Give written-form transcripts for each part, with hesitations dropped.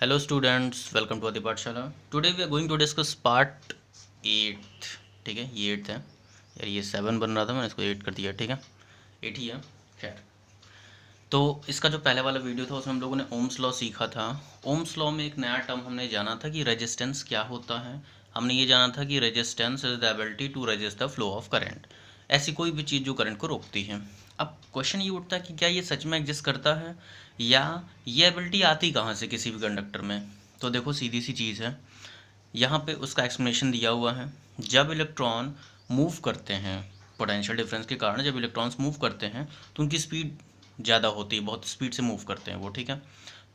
Hello students, welcome to Adi Pathshala. Today we are going to discuss part 8. ठीक है, ये 8 है यार, ये 7 बन रहा था, मैंने इसको 8 कर दिया. ठीक है, 8 ही है. खैर, तो इसका जो पहले वाला वीडियो था उसमें हम लोगों ने ओम्स लॉ सीखा था. ओम्स लॉ में एक नया टर्म हमने जाना था कि रेजिस्टेंस क्या होता है. हमने ये जाना था कि resistance is the ability to resist the flow of current. ऐसी कोई भी चीज़ जो करंट को रोकती है. अब क्वेश्चन ये उठता है कि क्या ये सच में एग्जिस्ट करता है या ये एबिलिटी आती कहाँ से किसी भी कंडक्टर में. तो देखो, सीधी सी चीज़ है, यहाँ पे उसका एक्सप्लेनेशन दिया हुआ है. जब इलेक्ट्रॉन मूव करते हैं, पोटेंशियल डिफरेंस के कारण जब इलेक्ट्रॉन्स मूव करते हैं तो उनकी स्पीड ज़्यादा होती है, बहुत स्पीड से मूव करते हैं वो. ठीक है,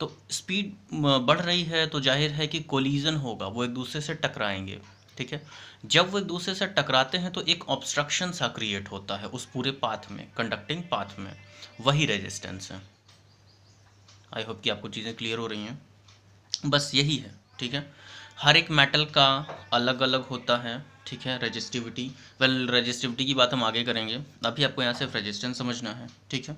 तो स्पीड बढ़ रही है तो जाहिर है कि कोलिजन होगा, वो एक दूसरे से टकराएंगे. ठीक है, जब वो एक दूसरे से टकराते हैं तो एक ऑब्स्ट्रक्शन सा क्रिएट होता है उस पूरे पाथ में, कंडक्टिंग पाथ में. वही रेजिस्टेंस है. आई होप कि आपको चीज़ें क्लियर हो रही हैं. बस यही है. ठीक है, हर एक मेटल का अलग अलग होता है. ठीक है, रेजिस्टिविटी, रेजिस्टिविटी की बात हम आगे करेंगे. अभी आपको यहाँ सिर्फ रेजिस्टेंस समझना है. ठीक है,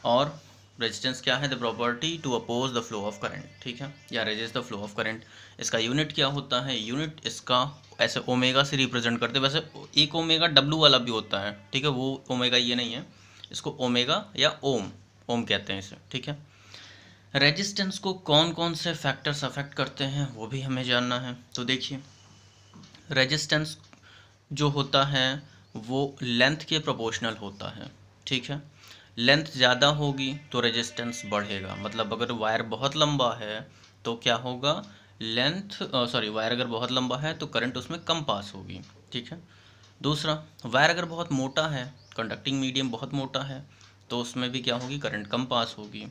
और रेजिस्टेंस क्या है? The property to oppose the flow of current. ठीक है, या resist the flow of current. इसका यूनिट क्या होता है? यूनिट इसका ऐसे ओमेगा से रिप्रेजेंट करते हैं. वैसे एक ओमेगा डब्लू वाला भी होता है. ठीक है, वो ओमेगा ये नहीं है, इसको ओमेगा या ओम कहते हैं इसे. ठीक है, रेजिस्टेंस को कौन कौन से फैक्टर्स अफेक्ट करते हैं वो भी हमें जानना है. तो देखिए, रेजिस्टेंस जो होता है वो लेंथ के प्रोपोर्शनल होता है. ठीक है, लेंथ ज़्यादा होगी तो रेजिस्टेंस बढ़ेगा. मतलब अगर वायर बहुत लंबा है तो क्या होगा? वायर अगर बहुत लंबा है तो करंट उसमें कम पास होगी. ठीक है, दूसरा, वायर अगर बहुत मोटा है, कंडक्टिंग मीडियम बहुत मोटा है, तो उसमें भी क्या होगी? करंट कम पास होगी.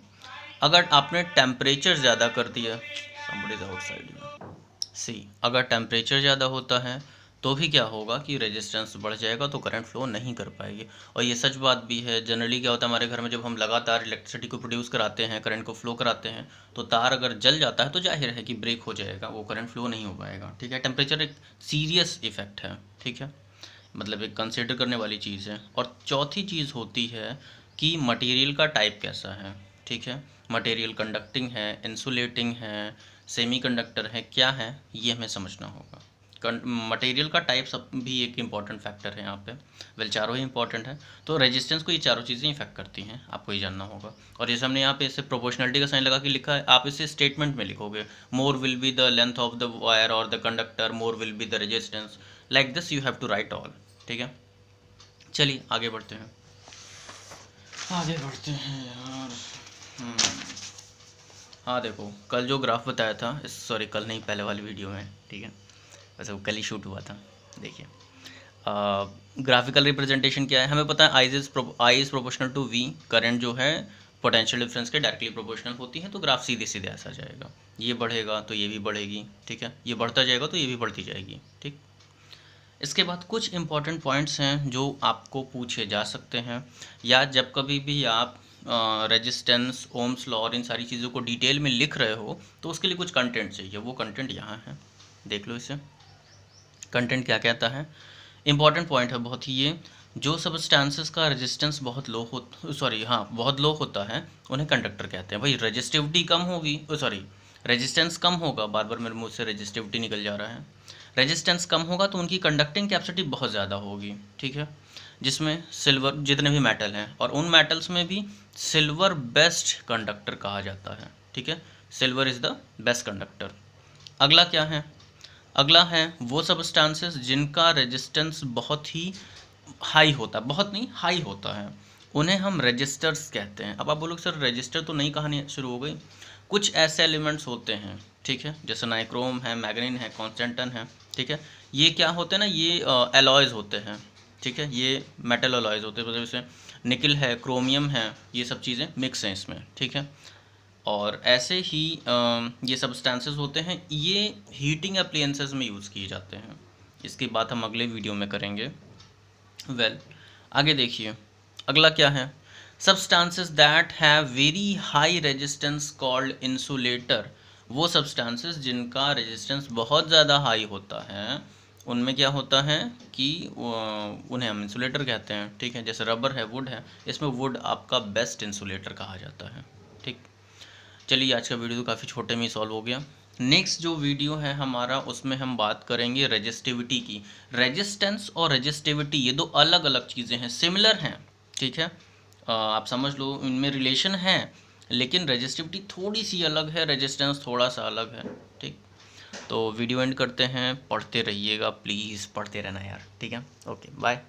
अगर आपने टेम्परेचर ज़्यादा कर दिया, somebody is outside, सी, अगर टेम्परेचर ज़्यादा होता है तो भी क्या होगा कि रेजिस्टेंस बढ़ जाएगा, तो करंट फ्लो नहीं कर पाएगी. और ये सच बात भी है. जनरली क्या होता है हमारे घर में, जब हम लगातार इलेक्ट्रिसिटी को प्रोड्यूस कराते हैं, करंट को फ्लो कराते हैं, तो तार अगर जल जाता है तो जाहिर है कि ब्रेक हो जाएगा, वो करंट फ्लो नहीं हो पाएगा. ठीक है, टेम्परेचर एक सीरियस इफेक्ट है. ठीक है, मतलब एक कंसिडर करने वाली चीज़ है. और चौथी चीज़ होती है कि मटेरियल का टाइप कैसा है. ठीक है, मटेरियल कंडक्टिंग है, इंसुलेटिंग है, सेमीकंडक्टर है, क्या है, ये हमें समझना होगा. मटेरियल का टाइप सब भी एक इम्पॉर्टेंट फैक्टर है यहाँ पे. चारों ही इंपॉर्टेंट है. तो रेजिस्टेंस को ये चारों चीज़ें इफेक्ट करती हैं, आपको ये जानना होगा. और जैसे हमने यहाँ पे इसे प्रोपोर्शनलिटी का साइन लगा के लिखा है, आप इसे स्टेटमेंट में लिखोगे, more will be the length of the wire और the conductor, more will be the resistance. Like this you have to write all. ठीक है, चलिए आगे बढ़ते हैं. यार. हाँ देखो, कल जो ग्राफ बताया था, सॉरी कल नहीं, पहले वाली वीडियो में. ठीक है, वैसे वो कल ही शूट हुआ था. देखिए, ग्राफिकल रिप्रेजेंटेशन क्या है, हमें पता है. I is proportional to V. Current जो है पोटेंशियल डिफरेंस के डायरेक्टली प्रोपोर्शनल होती है, तो ग्राफ सीधे सीधे ऐसा जाएगा. ये बढ़ेगा तो ये भी बढ़ेगी. ठीक है, ये बढ़ता जाएगा तो ये भी बढ़ती जाएगी. ठीक, इसके बाद कुछ इंपॉर्टेंट पॉइंट्स हैं जो आपको पूछे जा सकते हैं, या जब कभी भी आप रेजिस्टेंस, ओम्स लॉ और इन सारी चीज़ों को डिटेल में लिख रहे हो तो उसके लिए कुछ कंटेंट चाहिए. वो कंटेंट यहाँ है, देख लो इसे. कंटेंट क्या कहता है? इंपॉर्टेंट पॉइंट है बहुत ही ये. जो सबस्टेंसेस का रेजिस्टेंस बहुत लो होता है उन्हें कंडक्टर कहते हैं. भाई रेजिस्टिविटी कम होगी, रेजिस्टेंस कम होगा, बार बार मेरे मुँह से रेजिस्टिविटी निकल जा रहा है. रेजिस्टेंस कम होगा तो उनकी कंडक्टिंग कैपेसिटी बहुत ज़्यादा होगी. ठीक है, जिसमें सिल्वर, जितने भी मेटल हैं, और उन मेटल्स में भी सिल्वर बेस्ट कंडक्टर कहा जाता है. ठीक है, silver is the best conductor. अगला क्या है? अगला है वो सबस्टेंसेस जिनका रेजिस्टेंस बहुत ही हाई होता है, बहुत नहीं हाई होता है, उन्हें हम रजिस्टर्स कहते हैं. अब आप बोलोगे सर रजिस्टर तो नई कहानी शुरू हो गई. कुछ ऐसे एलिमेंट्स होते हैं, ठीक है, जैसे नाइक्रोम है, मैग्नीन है, कॉन्स्टेंटन है. ठीक है, ये क्या होते हैं ना, ये एलॉयज़ होते हैं. ठीक है, ये मेटल एलॉयज़ होते हैं, मतलब जैसे निकल है, क्रोमियम है, ये सब चीज़ें मिक्स हैं इसमें. ठीक है, और ऐसे ही ये सब्सटेंसेस होते हैं, ये हीटिंग एप्लायंसेस में यूज़ किए जाते हैं. इसकी बात हम अगले वीडियो में करेंगे. आगे देखिए, अगला क्या है? Substances that have very high resistance called insulator. वो सब्सटेंसेस जिनका रेजिस्टेंस बहुत ज़्यादा हाई होता है, उनमें क्या होता है कि उन्हें हम इंसुलेटर कहते हैं. ठीक है, जैसे रबर है, वुड है, इसमें वुड आपका बेस्ट इंसुलेटर कहा जाता है. ठीक, चलिए आज का वीडियो तो काफ़ी छोटे में ही सॉल्व हो गया। नेक्स्ट जो वीडियो है हमारा उसमें हम बात करेंगे रेजिस्टिविटी की। रेजिस्टेंस और रेजिस्टिविटी ये दो अलग अलग चीज़ें हैं, सिमिलर हैं, ठीक है। आप समझ लो इनमें रिलेशन है, लेकिन रेजिस्टिविटी थोड़ी सी अलग है, रेजिस्टेंस थोड़ा सा अलग है, ठीक। तो वीडियो एंड करते हैं, पढ़ते रहिएगा प्लीज़, पढ़ते रहना यार, ठीक है। Okay bye.